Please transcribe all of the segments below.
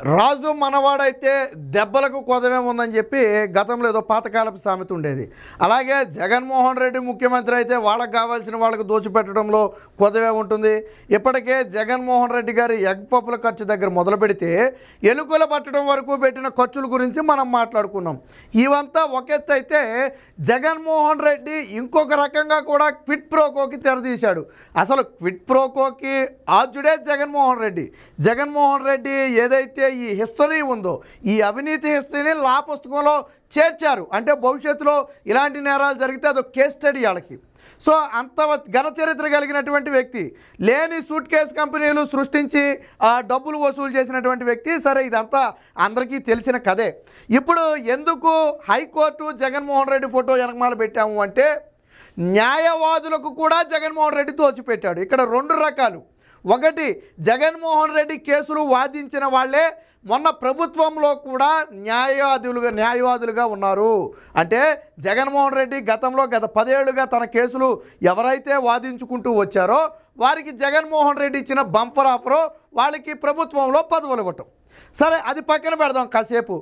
రాజు మనవాడైతే దెబ్బలకు కొదవే ఉందని చెప్పి గతంలో ఏదో పాతకాలపు సామెత ఉండేది. అలాగే జగన్మోహన్ రెడ్డి ముఖ్యమంత్రి అయితే వాళ్ళకి కావాల్సిన వాళ్ళకు దోచిపెట్టడంలో కొదవే ఉంటుంది. ఇప్పటికే జగన్మోహన్ రెడ్డి గారి ఎగ్ పప్పుల ఖర్చు దగ్గర మొదలు పెడితే ఎలుకలు పట్టడం వరకు పెట్టిన ఖర్చుల గురించి మనం మాట్లాడుకున్నాం. ఇవంతా ఒక ఎత్తు అయితే జగన్మోహన్ రెడ్డి ఇంకొక రకంగా కూడా క్విట్ ప్రోకోకి తెరదీశాడు. అసలు క్విట్ ప్రోకోకి ఆద్యుడే జగన్మోహన్ రెడ్డి. జగన్మోహన్ రెడ్డి ఏదైతే ఈ హిస్టరీ ఉందో ఈ అవినీతి హిస్టరీని లా పుస్తకంలో చేర్చారు. అంటే భవిష్యత్తులో ఇలాంటి నేరాలు జరిగితే అదొక కేస్ స్టడీ వాళ్ళకి. సో అంత ఘన చరిత్ర కలిగినటువంటి వ్యక్తి, లేని సూట్ కేస్ కంపెనీలు సృష్టించి డబ్బులు వసూలు చేసినటువంటి వ్యక్తి. సరే, ఇదంతా అందరికీ తెలిసిన కథే. ఇప్పుడు ఎందుకు హైకోర్టు జగన్మోహన్ రెడ్డి ఫోటో వెనకమాల పెట్టాము అంటే న్యాయవాదులకు కూడా జగన్మోహన్ రెడ్డి దోచిపెట్టాడు. ఇక్కడ రెండు రకాలు. ఒకటి, జగన్మోహన్ రెడ్డి కేసులు వాదించిన వాళ్ళే మొన్న ప్రభుత్వంలో కూడా న్యాయవాదులుగా ఉన్నారు. అంటే జగన్మోహన్ రెడ్డి గతంలో గత 10 ఏళ్లుగా తన కేసులు ఎవరైతే వాదించుకుంటూ వచ్చారో వారికి జగన్మోహన్ రెడ్డి ఇచ్చిన బంపర్ ఆఫరు వాళ్ళకి ప్రభుత్వంలో పదవులు ఇవ్వటం. సరే, అది పక్కన పెడదాం కాసేపు.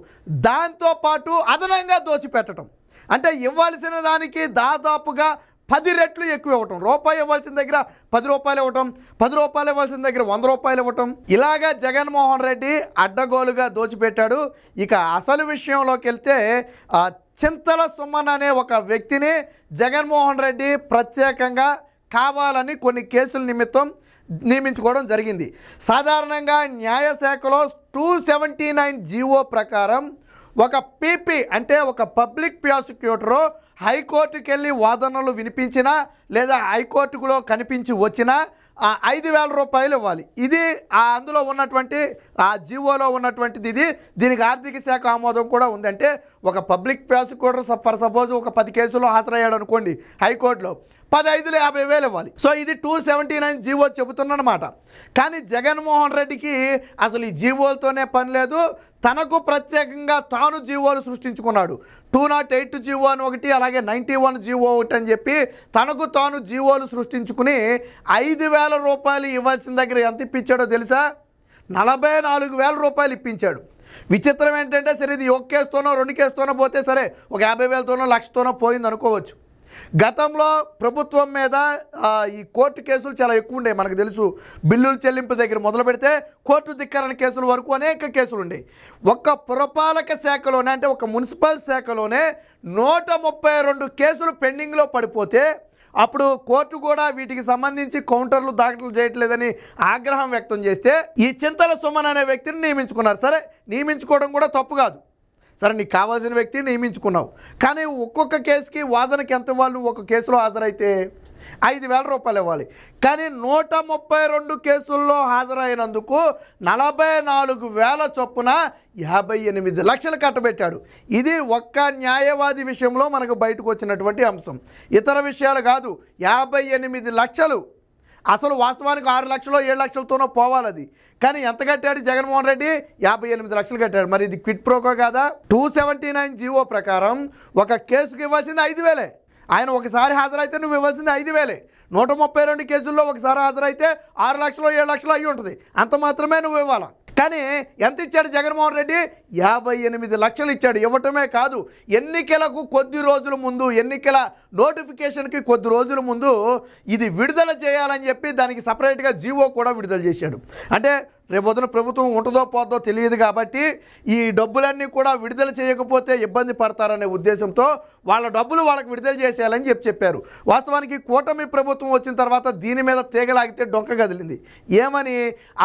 దాంతోపాటు అదనంగా దోచిపెట్టడం అంటే ఇవ్వాల్సిన దానికి దాదాపుగా 10 రెట్లు ఎక్కువ ఇవ్వటం. రూపాయి ఇవ్వాల్సిన దగ్గర 10 రూపాయలు ఇవ్వటం, 10 రూపాయలు ఇవ్వాల్సిన దగ్గర 100 రూపాయలు ఇవ్వటం. ఇలాగా జగన్మోహన్ రెడ్డి అడ్డగోలుగా దోచిపెట్టాడు. ఇక అసలు విషయంలోకి వెళ్తే చింతల సుమన్ అనే ఒక వ్యక్తిని జగన్మోహన్ రెడ్డి ప్రత్యేకంగా కావాలని కొన్ని కేసుల నిమిత్తం నియమించుకోవడం జరిగింది. సాధారణంగా న్యాయశాఖలో 279 జీవో ప్రకారం ఒక పీపీ అంటే ఒక పబ్లిక్ ప్రాసిక్యూటరు హైకోర్టుకి వెళ్ళి వాదనలు వినిపించినా లేదా హైకోర్టులో కనిపించి వచ్చినా 5,000 రూపాయలు ఇవ్వాలి. ఇది అందులో ఉన్నటువంటి ఆ జీవోలో ఉన్నటువంటిది. దీనికి ఆర్థిక శాఖ ఆమోదం కూడా ఉంది. అంటే ఒక పబ్లిక్ ప్రాసిక్యూటర్ ఫర్ సపోజ్ ఒక 10 కేసుల్లో హాజరయ్యాడు అనుకోండి హైకోర్టులో, 10,500 50,000 ఇవ్వాలి. సో ఇది 279 జీవో చెబుతున్నమాట. కానీ జగన్మోహన్ రెడ్డికి అసలు ఈ జీవోలతోనే పని లేదు. తనకు ప్రత్యేకంగా తాను జీవోలు సృష్టించుకున్నాడు. 208 జీవో అని ఒకటి, అలాగే 91 జీవో ఒకటి అని చెప్పి తనకు తాను జీవోలు సృష్టించుకుని 5,000 రూపాయలు ఇవ్వాల్సిన దగ్గర ఎంత ఇప్పించాడో తెలుసా? 44,000 రూపాయలు ఇప్పించాడు. విచిత్రం ఏంటంటే, సరే ఇది ఒక కేసుతోనో 2 కేసుతోనో పోతే సరే ఒక 50,000తోనో 1,00,000తోనో పోయింది అనుకోవచ్చు. గతంలో ప్రభుత్వం మీద ఈ కోర్టు కేసులు చాలా ఎక్కువ ఉండేవి. మనకు తెలుసు, బిల్లుల చెల్లింపు దగ్గర మొదలు పెడితే కోర్టు ధిక్కరణ కేసుల వరకు అనేక కేసులు ఉండేవి. ఒక్క పురపాలక శాఖలోనే అంటే ఒక మున్సిపల్ శాఖలోనే 132 కేసులు పెండింగ్లో పడిపోతే అప్పుడు కోర్టు కూడా వీటికి సంబంధించి కౌంటర్లు దాఖలు చేయట్లేదని ఆగ్రహం వ్యక్తం చేస్తే ఈ చింతల సుమన్ అనే వ్యక్తిని నియమించుకున్నారు. సరే, నియమించుకోవడం కూడా తప్పు కాదు. సరే, నీకు కావాల్సిన వ్యక్తిని నియమించుకున్నావు. కానీ ఒక్కొక్క కేసుకి వాదనకి ఎంత ఇవ్వాలి? నువ్వు ఒక కేసులో హాజరైతే 5,000 రూపాయలు ఇవ్వాలి. కానీ 132 కేసుల్లో హాజరైనందుకు 44,000 చొప్పున 58 లక్షలు కట్టబెట్టాడు. ఇది ఒక్క న్యాయవాది విషయంలో మనకు బయటకు వచ్చినటువంటి అంశం, ఇతర విషయాలు కాదు. 58 లక్షలు. అసలు వాస్తవానికి 6 లక్షలు 7 లక్షలతోనో పోవాలి అది. కానీ ఎంత కట్టాడు జగన్మోహన్ రెడ్డి? 58 లక్షలు కట్టాడు. మరి ఇది క్విట్ ప్రోకో కాదా? 279 జీవో ప్రకారం ఒక కేసుకి ఇవ్వాల్సింది 5,000. ఆయన ఒకసారి హాజరైతే నువ్వు ఇవ్వాల్సింది 5,000. 132 కేసుల్లో ఒకసారి హాజరైతే 6 లక్షలు 7 లక్షలు అయ్యి ఉంటుంది. అంత మాత్రమే నువ్వు ఇవ్వాలి. కానీ ఎంత ఇచ్చాడు జగన్మోహన్ రెడ్డి? 58 లక్షలు ఇచ్చాడు. ఇవ్వటమే కాదు, ఎన్నికలకు కొద్ది రోజుల ముందు, ఎన్నికల నోటిఫికేషన్కి కొద్ది రోజుల ముందు ఇది విడుదల చేయాలని చెప్పి దానికి సపరేట్గా జీవో కూడా విడుదల చేశాడు. అంటే రేపొద్దున ప్రభుత్వం ఉంటుందో పోతుందో తెలియదు కాబట్టి ఈ డబ్బులన్నీ కూడా విడుదల చేయకపోతే ఇబ్బంది పడతారనే ఉద్దేశంతో వాళ్ళ డబ్బులు వాళ్ళకి విడుదల చేసేయాలని చెప్పారు. వాస్తవానికి కూటమి ప్రభుత్వం వచ్చిన తర్వాత దీని మీద తీగలాగితే డొంక కదిలింది. ఏమని?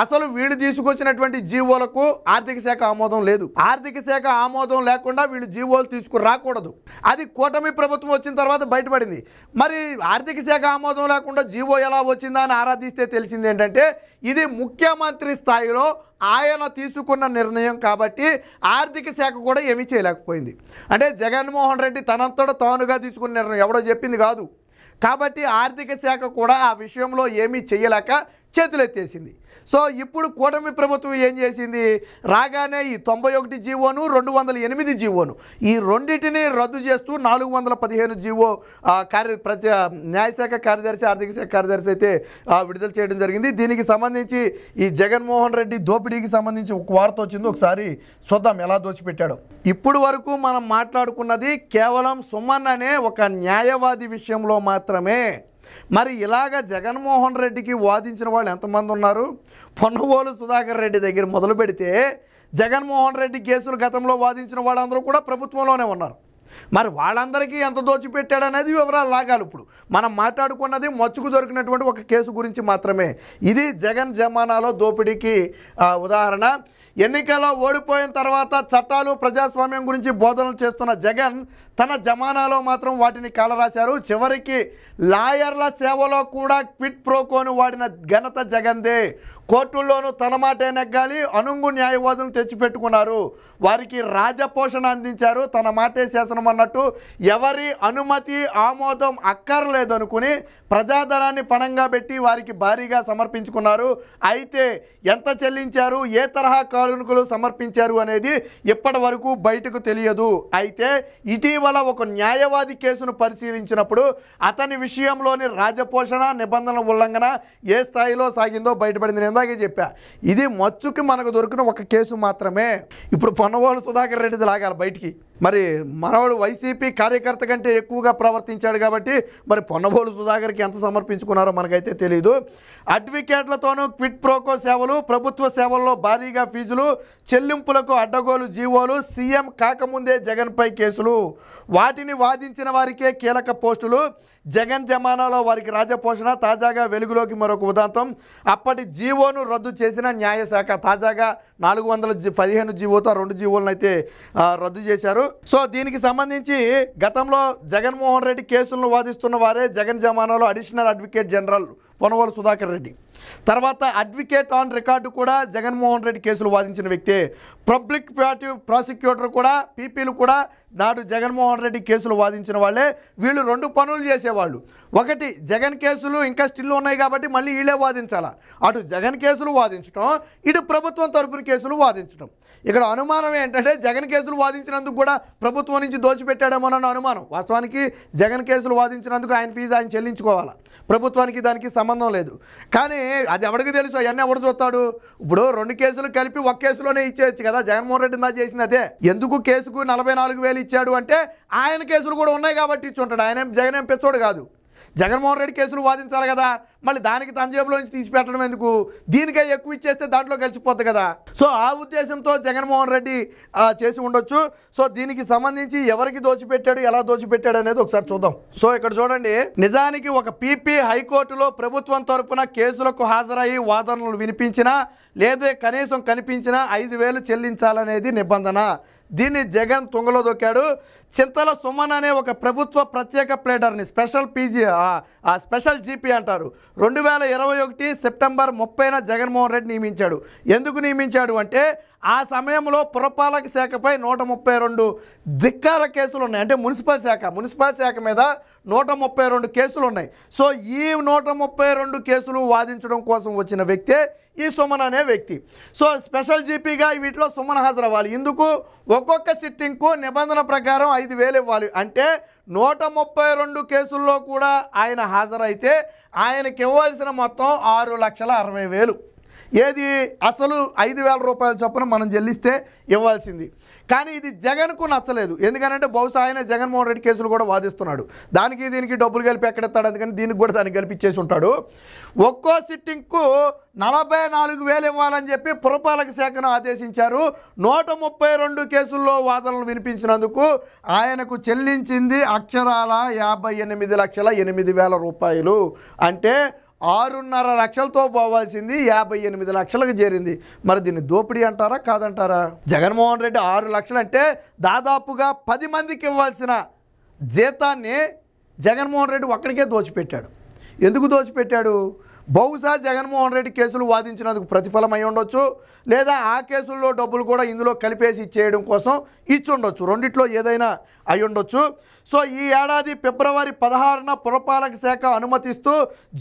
అసలు వీళ్ళు తీసుకొచ్చినటువంటి జీవోలకు ఆర్థిక శాఖ ఆమోదం లేదు. ఆర్థిక శాఖ ఆమోదం లేకుండా వీళ్ళు జీవోలు తీసుకురాకూడదు. అది కూటమి ప్రభుత్వం వచ్చిన తర్వాత బయటపడింది. మరి ఆర్థిక శాఖ ఆమోదం లేకుండా జీవో ఎలా వచ్చిందా అని ఆరాధిస్తే తెలిసింది ఏంటంటే ఇది ముఖ్యమంత్రి స్థాయిలో ఆయన తీసుకున్న నిర్ణయం కాబట్టి ఆర్థిక శాఖ కూడా ఏమీ చేయలేకపోయింది. అంటే జగన్మోహన్ రెడ్డి తనంతట తానుగా తీసుకున్న నిర్ణయం ఎవడో చెప్పింది కాదు. కాబట్టి ఆర్థిక శాఖ కూడా ఆ విషయంలో ఏమీ చేయలేక చేతులెత్తేసింది. సో ఇప్పుడు కూటమి ప్రభుత్వం ఏం చేసింది, రాగానే ఈ 91 జీవోను 208 జీవోను ఈ రెండింటిని రద్దు చేస్తూ 415 జీవో న్యాయశాఖ కార్యదర్శి ఆర్థిక శాఖ కార్యదర్శి అయితే విడుదల చేయడం జరిగింది. దీనికి సంబంధించి ఈ జగన్మోహన్ రెడ్డి దోపిడీకి సంబంధించి ఒక వార్త వచ్చింది, ఒకసారి చూద్దాం ఎలా దోచిపెట్టాడో. ఇప్పుడు వరకు మనం మాట్లాడుకున్నది కేవలం సుమన్ అనే ఒక న్యాయవాది విషయంలో మాత్రమే. మరి ఇలాగ జగన్మోహన్ రెడ్డికి వాదించిన వాళ్ళు ఎంతమంది ఉన్నారు? పొన్నవోలు సుధాకర్ రెడ్డి దగ్గర మొదలు పెడితే జగన్మోహన్ రెడ్డి కేసులు గతంలో వాదించిన వాళ్ళందరూ కూడా ప్రభుత్వంలోనే ఉన్నారు. మరి వాళ్ళందరికీ ఎంత దోచిపెట్టాడనేది వివరాలు లాగాలి. ఇప్పుడు మనం మాట్లాడుకున్నది మచ్చుకు దొరికినటువంటి ఒక కేసు గురించి మాత్రమే. ఇది జగన్ జమానాలో దోపిడీకి ఉదాహరణ. ఎన్నికల్లో ఓడిపోయిన తర్వాత చట్టాలు ప్రజాస్వామ్యం గురించి బోధనలు చేస్తున్న జగన్ తన జమానాలో మాత్రం వాటిని కాలరాశారు. చివరికి లాయర్ల సేవలో కూడా క్విట్ ప్రోకోను వాడిన ఘనత జగన్దే. కోర్టుల్లోనూ తన మాటే నెగ్గాలి, అనుంగు న్యాయవాదులను తెచ్చిపెట్టుకున్నారు, వారికి రాజపోషణ అందించారు, తన మాటే శాసనం అన్నట్టు ఎవరి అనుమతి ఆమోదం అక్కర్లేదనుకుని ప్రజాధనాన్ని పణంగా పెట్టి వారికి భారీగా సమర్పించుకున్నారు. అయితే ఎంత చెల్లించారు, ఏ తరహా కానుకలు సమర్పించారు అనేది ఇప్పటి వరకు బయటకు తెలియదు. అయితే ఇటీవల ఒక న్యాయవాది కేసును పరిశీలించినప్పుడు అతని విషయంలోని రాజపోషణ నిబంధనల ఉల్లంఘన ఏ స్థాయిలో సాగిందో బయటపడింది. నేను ఇందాకే చెప్పా, ఇది మచ్చుకి మనకు దొరికిన ఒక కేసు మాత్రమే. ఇప్పుడు పొన్నవోలు సుధాకర్ రెడ్డిది లాగాలి బయటికి. మరి మనవాడు వైసీపీ కార్యకర్త కంటే ఎక్కువగా ప్రవర్తించాడు కాబట్టి మరి పొన్నవోలు సుధాకర్కి ఎంత సమర్పించుకున్నారో మనకైతే తెలియదు. అడ్వకేట్లతోనూ క్విట్ ప్రోకో సేవలు, ప్రభుత్వ సేవల్లో భారీగా ఫీజులు, చెల్లింపులకు అడ్డగోలు జీవోలు, సీఎం కాకముందే జగన్పై కేసులు, వాటిని వాదించిన వారికే కీలక పోస్టులు, జగన్ జమానాలో వారికి రాజపోషణ. తాజాగా వెలుగులోకి మరొక ఉదాంతం, అప్పటి జీవోను రద్దు చేసిన న్యాయశాఖ. తాజాగా 415 జీవోతో 2 జీవోలను అయితే రద్దు చేశారు. సో దీనికి సంబంధించి గతంలో జగన్మోహన్ రెడ్డి కేసులను వాదిస్తున్న వారే జగన్ జమానాలో additional advocate general Ponnavolu Sudhakar Reddy, తర్వాత అడ్వకేట్ ఆన్ రికార్డు కూడా జగన్మోహన్ రెడ్డి కేసులు వాదించిన వ్యక్తే. పబ్లిక్ ప్రాసిక్యూటర్ కూడా పీపీలు కూడా నాడు జగన్మోహన్ రెడ్డి కేసులు వాదించిన వాళ్ళే. వీళ్ళు 2 పనులు చేసేవాళ్ళు. ఒకటి, జగన్ కేసులు ఇంకా స్టిల్ ఉన్నాయి కాబట్టి మళ్ళీ వీళ్ళే వాదించాలా, అటు జగన్ కేసులు వాదించడం, ఇటు ప్రభుత్వం తరపున కేసులు వాదించడం. ఇక్కడ అనుమానం ఏంటంటే జగన్ కేసులు వాదించినందుకు కూడా ప్రభుత్వం నుంచి దోచిపెట్టాడేమోనన్న అనుమానం. వాస్తవానికి జగన్ కేసులు వాదించినందుకు ఆయన ఫీజు ఆయన చెల్లించుకోవాలా, ప్రభుత్వానికి దానికి సంబంధం లేదు. కానీ అది ఎవరికి తెలుసు, అవన్నీ ఎవడు చూస్తాడు? ఇప్పుడు 2 కేసులు కలిపి ఒక కేసులోనే ఇచ్చేయచ్చు కదా. జగన్మోహన్ రెడ్డి దా చేసింది అదే. ఎందుకు కేసుకు 44,000 ఇచ్చాడు అంటే ఆయన కేసులు కూడా ఉన్నాయి కాబట్టి ఇచ్చి ఉంటాడు. ఆయన జగన్ ఏం పెచ్చోడు కాదు. జగన్మోహన్ రెడ్డి కేసులు వాదించాలి కదా, మళ్ళీ దానికి తన జేబులోంచి తీసి పెట్టడం ఎందుకు? దీనికే ఎక్కువ ఇచ్చేస్తే దాంట్లో కలిసిపోద్ది కదా. సో ఆ ఉద్దేశంతో జగన్మోహన్ రెడ్డి చేసి ఉండొచ్చు. సో దీనికి సంబంధించి ఎవరికి దోచిపెట్టాడు, ఎలా దోచిపెట్టాడు అనేది ఒకసారి చూద్దాం. సో ఇక్కడ చూడండి, నిజానికి ఒక పీపీ హైకోర్టులో ప్రభుత్వం తరపున కేసులకు హాజరయ్యి వాదనలు వినిపించినా లేదా కనీసం కనిపించినా 5,000 చెల్లించాలనేది నిబంధన. దీన్ని జగన్ తుంగలో దొక్కాడు. చింతల సుమన్ అనే ఒక ప్రభుత్వ ప్రత్యేక ప్లేడర్ని స్పెషల్ జీపీ అంటారు 2021 సెప్టెంబర్ 30న జగన్మోహన్ రెడ్డి నియమించాడు. ఎందుకు నియమించాడు అంటే ఆ సమయంలో పురపాలక శాఖపై 132 ధిక్కార కేసులు ఉన్నాయి. అంటే మున్సిపల్ శాఖ మీద 132 కేసులు ఉన్నాయి. సో ఈ 132 కేసులు వాదించడం కోసం వచ్చిన వ్యక్తే ఈ సుమన్ అనే వ్యక్తి. సో స్పెషల్ జీపీగా వీటిలో సుమన్ హాజరవ్వాలి. ఇందుకు ఒక్కొక్క సిట్టింగ్కు నిబంధన ప్రకారం 5,000 ఇవ్వాలి. అంటే 132 కేసుల్లో కూడా ఆయన హాజరైతే ఆయనకి ఇవ్వాల్సిన మొత్తం 6,60,000. ఏది అసలు 5,000 రూపాయల చొప్పున మనం చెల్లిస్తే ఇవ్వాల్సింది. కానీ ఇది జగన్కు నచ్చలేదు. ఎందుకంటే బహుశా ఆయన జగన్మోహన్ రెడ్డి కేసులు కూడా వాదిస్తున్నాడు. దానికి దీనికి డబ్బులు కలిపి ఎక్కడెత్తాడు, అందుకని దీనికి కూడా దానికి కలిపిచ్చేసి ఉంటాడు. ఒక్కో సిట్టింగ్కు 44,000 ఇవ్వాలని చెప్పి పురపాలక శాఖను ఆదేశించారు. 132 కేసుల్లో వాదనలు వినిపించినందుకు ఆయనకు చెల్లించింది అక్షరాల 58,08,000 రూపాయలు. అంటే 6.5 లక్షలతో పోవాల్సింది 58 లక్షలకు చేరింది. మరి దీన్ని దోపిడీ అంటారా కాదంటారా? జగన్మోహన్ రెడ్డి 6 లక్షలు అంటే దాదాపుగా 10 మందికి ఇవ్వాల్సిన జీతాన్ని జగన్మోహన్ రెడ్డి ఒక్కడికే దోచిపెట్టాడు. ఎందుకు దోచిపెట్టాడు? బహుశా జగన్మోహన్ రెడ్డి కేసులు వాదించినందుకు ప్రతిఫలం అయి ఉండొచ్చు, లేదా ఆ కేసుల్లో డబ్బులు కూడా ఇందులో కలిపేసి ఇచ్చేయడం కోసం ఇచ్చి ఉండొచ్చు. రెండిట్లో ఏదైనా అయి ఉండొచ్చు. సో ఈ ఏడాది ఫిబ్రవరి 16న పురపాలక శాఖ అనుమతిస్తూ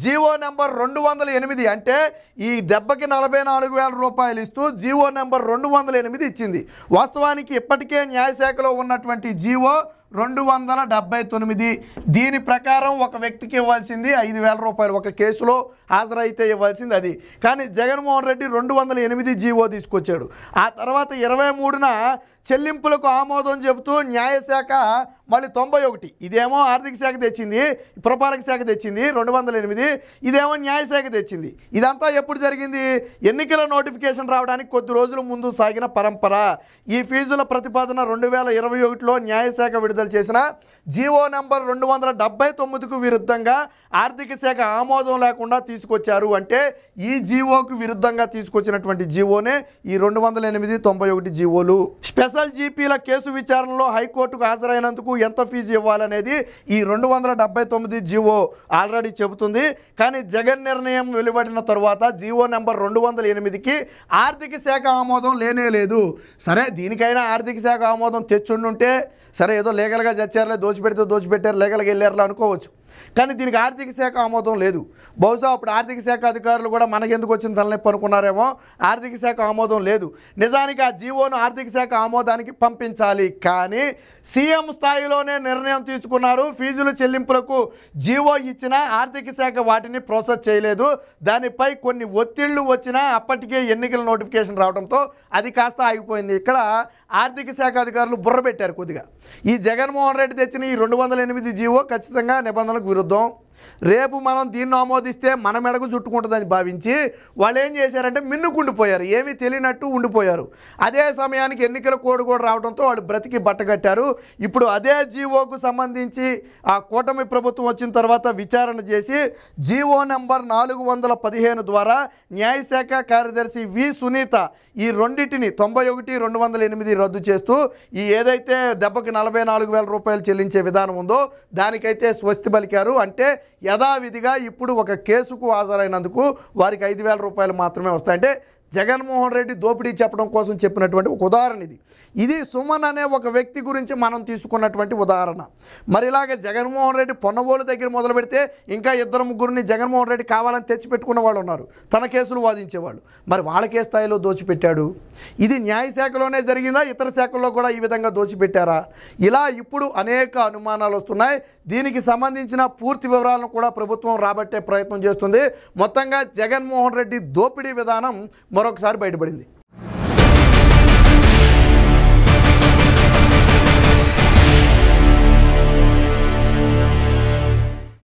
జీవో నెంబర్ 208 అంటే ఈ దెబ్బకి 44,000 రూపాయలు ఇస్తూ జీవో నెంబర్ 208 ఇచ్చింది. వాస్తవానికి ఇప్పటికే న్యాయశాఖలో ఉన్నటువంటి జీవో 279. దీని ప్రకారం ఒక వ్యక్తికి ఇవ్వాల్సింది 5,000 రూపాయలు, ఒక కేసులో హాజరైతే ఇవ్వాల్సింది అది. కానీ జగన్మోహన్ రెడ్డి 208 జీవో తీసుకొచ్చాడు. ఆ తర్వాత 23న చెల్లింపులకు ఆమోదం చెబుతూ న్యాయశాఖ మళ్ళీ 91, ఇదేమో ఆర్థిక శాఖ తెచ్చింది, పురపాలక శాఖ తెచ్చింది 208, ఇదేమో న్యాయశాఖ తెచ్చింది. ఇదంతా ఎప్పుడు జరిగింది? ఎన్నికల నోటిఫికేషన్ రావడానికి కొద్ది రోజుల ముందు సాగిన పరంపర. ఈ ఫీజుల ప్రతిపాదన 2021లో న్యాయశాఖ విడుదల చేసిన జీవో నెంబర్ 279కు విరుద్ధంగా ఆర్థిక శాఖ ఆమోదం లేకుండా తీసుకొచ్చారు. అంటే ఈ జీవోకు విరుద్ధంగా తీసుకొచ్చినటువంటి జీవోనే ఈ 208, 91 జీవోలు. స్పెషల్ జీపీల కేసు విచారణలో హైకోర్టుకు హాజరైనందుకు ఎంత ఫీజు ఇవ్వాలనేది ఈ 279 జీవో ఆల్రెడీ చెబుతుంది. కానీ జగన్ నిర్ణయం వెలువడిన తరువాత జీవో నెంబర్ 208కి ఆర్థిక శాఖ ఆమోదం లేనే లేదు. సరే, దీనికైనా ఆర్థిక శాఖ ఆమోదం తెచ్చుండుంటే సరే, ఏదో లీగల్గా చచ్చారులే, దోచిపెడితే దోచిపెట్టారు, లీగల్గా వెళ్ళారులే అనుకోవచ్చు. కానీ దీనికి ఆర్థిక శాఖ ఆమోదం లేదు. బహుశా అప్పుడు ఆర్థిక శాఖ అధికారులు కూడా మనకెందుకు వచ్చిన తలనొప్పి అనుకున్నారేమో. ఆర్థిక శాఖ ఆమోదం లేదు. నిజానికి ఆ జీవోను ఆర్థిక శాఖ ఆమోదానికి పంపించాలి. కానీ సీఎం స్థాయిలోనే నిర్ణయం తీసుకున్నారు. ఫీజుల చెల్లింపులకు జీవో ఇచ్చినా ఆర్థిక శాఖ వాటిని ప్రాసెస్ చేయలేదు. దానిపై కొన్ని ఒత్తిళ్లు వచ్చినా అప్పటికే ఎన్నికల నోటిఫికేషన్ రావడంతో అది కాస్త ఆగిపోయింది. ఇక్కడ ఆర్థిక శాఖ అధికారులు బుర్ర పెట్టారు కొద్దిగా. ఈ జగన్మోహన్ రెడ్డి తెచ్చిన ఈ 208 జీవో ఖచ్చితంగా నిబంధనలకు విరుద్ధం. రేపు మనం దీన్ని ఆమోదిస్తే మన మెడకు చుట్టుకుంటుందని భావించి వాళ్ళు ఏం చేశారంటే మిన్నుకుండిపోయారు, ఏమీ తెలియనట్టు ఉండిపోయారు. అదే సమయానికి ఎన్నికల కోడ్ కూడా రావడంతో వాళ్ళు బ్రతికి బట్టగట్టారు. ఇప్పుడు అదే జీవోకు సంబంధించి ఆ కూటమి ప్రభుత్వం వచ్చిన తర్వాత విచారణ చేసి జీవో నెంబర్ 415 ద్వారా న్యాయశాఖ కార్యదర్శి వి సునీత ఈ రెండింటిని 91, 208 రద్దు చేస్తూ ఈ ఏదైతే దెబ్బకి 44,000 రూపాయలు చెల్లించే విధానం ఉందో దానికైతే స్వస్తి పలికారు. అంటే యథావిధిగా ఇప్పుడు ఒక కేసుకు హాజరైనందుకు వారికి 5,000 రూపాయలు మాత్రమే వస్తాయి. అంటే జగన్మోహన్ రెడ్డి దోపిడీ చెప్పడం కోసం చెప్పినటువంటి ఒక ఉదాహరణ ఇది. ఇది సుమన్ అనే ఒక వ్యక్తి గురించి మనం తీసుకున్నటువంటి ఉదాహరణ. మరి ఇలాగే జగన్మోహన్ రెడ్డి పొన్నవోలు దగ్గర మొదలు పెడితే ఇంకా 2-3 జగన్మోహన్ రెడ్డి కావాలని తెచ్చిపెట్టుకున్న వాళ్ళు ఉన్నారు, తన కేసులు వాదించేవాళ్ళు. మరి వాళ్ళకే స్థాయిలో దోచిపెట్టాడు. ఇది న్యాయశాఖలోనే జరిగిందా, ఇతర శాఖల్లో కూడా ఈ విధంగా దోచిపెట్టారా? ఇలా ఇప్పుడు అనేక అనుమానాలు వస్తున్నాయి. దీనికి సంబంధించిన పూర్తి వివరాలను కూడా ప్రభుత్వం రాబట్టే ప్రయత్నం చేస్తుంది. మొత్తంగా జగన్మోహన్ రెడ్డి దోపిడీ విధానం మరొకసారి బయటపడింది.